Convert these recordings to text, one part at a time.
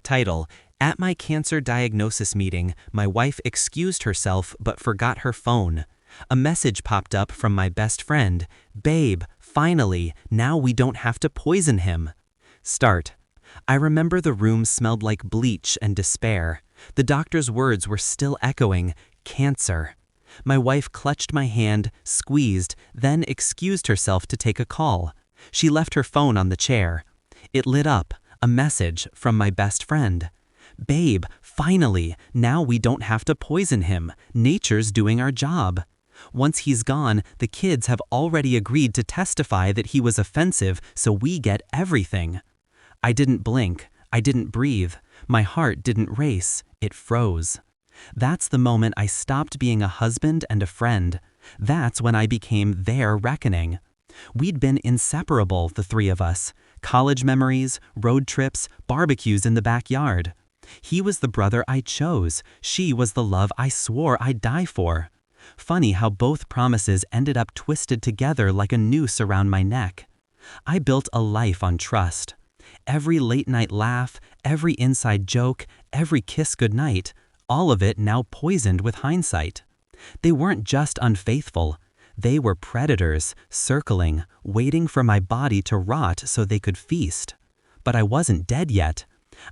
Title: At my cancer diagnosis meeting, my wife excused herself but forgot her phone. A message popped up from my best friend. Babe, finally, now we don't have to poison him. Start. I remember the room smelled like bleach and despair. The doctor's words were still echoing, cancer. My wife clutched my hand, squeezed, then excused herself to take a call. She left her phone on the chair. It lit up, a message from my best friend. Babe, finally, now we don't have to poison him. Nature's doing our job. Once he's gone, the kids have already agreed to testify that he was offensive, so we get everything. I didn't blink. I didn't breathe. My heart didn't race. It froze. That's the moment I stopped being a husband and a friend. That's when I became their reckoning. We'd been inseparable, the three of us. College memories, road trips, barbecues in the backyard. He was the brother I chose. She was the love I swore I'd die for. Funny how both promises ended up twisted together like a noose around my neck. I built a life on trust. Every late-night laugh, every inside joke, every kiss goodnight, all of it now poisoned with hindsight. They weren't just unfaithful. They were predators, circling, waiting for my body to rot so they could feast. But I wasn't dead yet.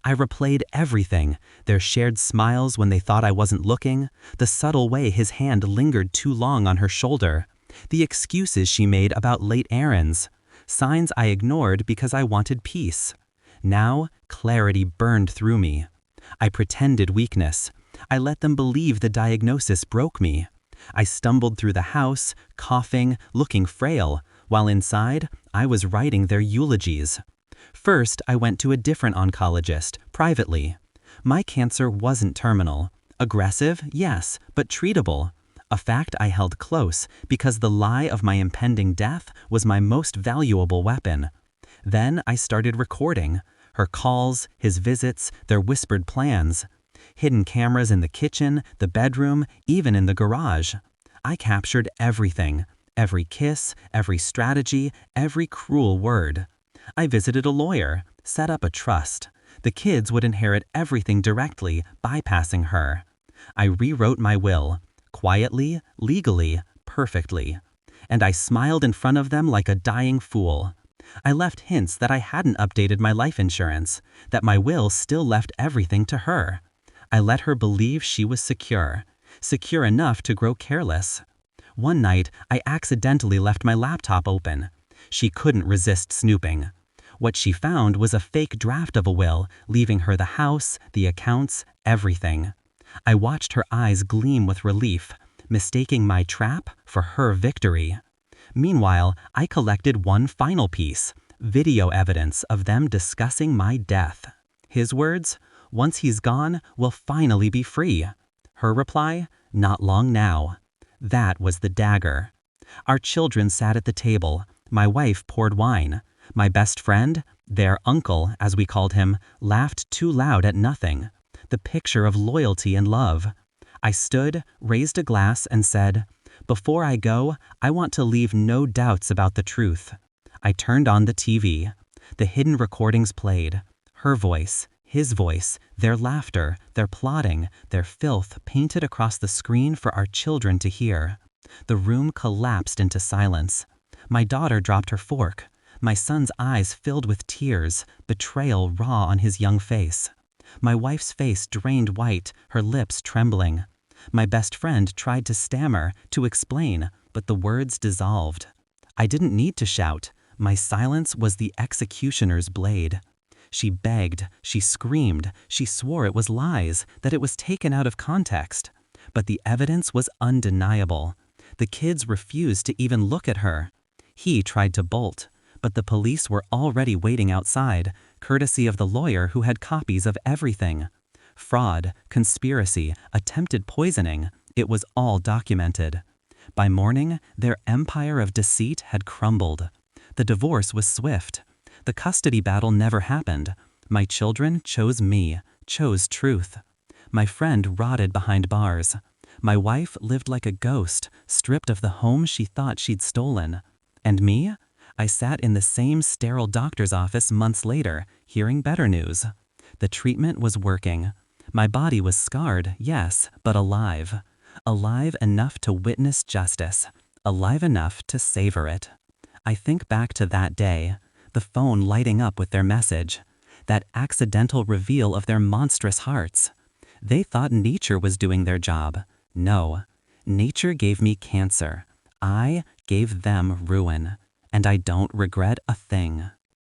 I replayed everything, their shared smiles when they thought I wasn't looking, the subtle way his hand lingered too long on her shoulder, the excuses she made about late errands, signs I ignored because I wanted peace. Now, clarity burned through me. I pretended weakness. I let them believe the diagnosis broke me. I stumbled through the house, coughing, looking frail, while inside, I was writing their eulogies. First, I went to a different oncologist, privately. My cancer wasn't terminal. Aggressive, yes, but treatable. A fact I held close because the lie of my impending death was my most valuable weapon. Then I started recording. Her calls, his visits, their whispered plans. Hidden cameras in the kitchen, the bedroom, even in the garage. I captured everything. Every kiss, every strategy, every cruel word. I visited a lawyer, set up a trust. The kids would inherit everything directly, bypassing her. I rewrote my will, quietly, legally, perfectly. And I smiled in front of them like a dying fool. I left hints that I hadn't updated my life insurance, that my will still left everything to her. I let her believe she was secure enough to grow careless. One night, I accidentally left my laptop open. She couldn't resist snooping. What she found was a fake draft of a will, leaving her the house, the accounts, everything. I watched her eyes gleam with relief, mistaking my trap for her victory. Meanwhile, I collected one final piece, video evidence of them discussing my death. His words, "Once he's gone, we'll finally be free." Her reply, "Not long now." That was the dagger. Our children sat at the table. My wife poured wine. My best friend, their uncle, as we called him, laughed too loud at nothing. The picture of loyalty and love. I stood, raised a glass, and said, "Before I go, I want to leave no doubts about the truth." I turned on the TV. The hidden recordings played. Her voice, his voice, their laughter, their plotting, their filth painted across the screen for our children to hear. The room collapsed into silence. My daughter dropped her fork. My son's eyes filled with tears, betrayal raw on his young face. My wife's face drained white, her lips trembling. My best friend tried to stammer, to explain, but the words dissolved. I didn't need to shout. My silence was the executioner's blade. She begged, she screamed, she swore it was lies, that it was taken out of context. But the evidence was undeniable. The kids refused to even look at her. He tried to bolt, but the police were already waiting outside, courtesy of the lawyer who had copies of everything. Fraud, conspiracy, attempted poisoning, it was all documented. By morning, their empire of deceit had crumbled. The divorce was swift. The custody battle never happened. My children chose me, chose truth. My friend rotted behind bars. My wife lived like a ghost, stripped of the home she thought she'd stolen. And me? I sat in the same sterile doctor's office months later, hearing better news. The treatment was working. My body was scarred, yes, but alive. Alive enough to witness justice. Alive enough to savor it. I think back to that day, the phone lighting up with their message, that accidental reveal of their monstrous hearts. They thought nature was doing their job. No, nature gave me cancer. I gave them ruin, and I don't regret a thing.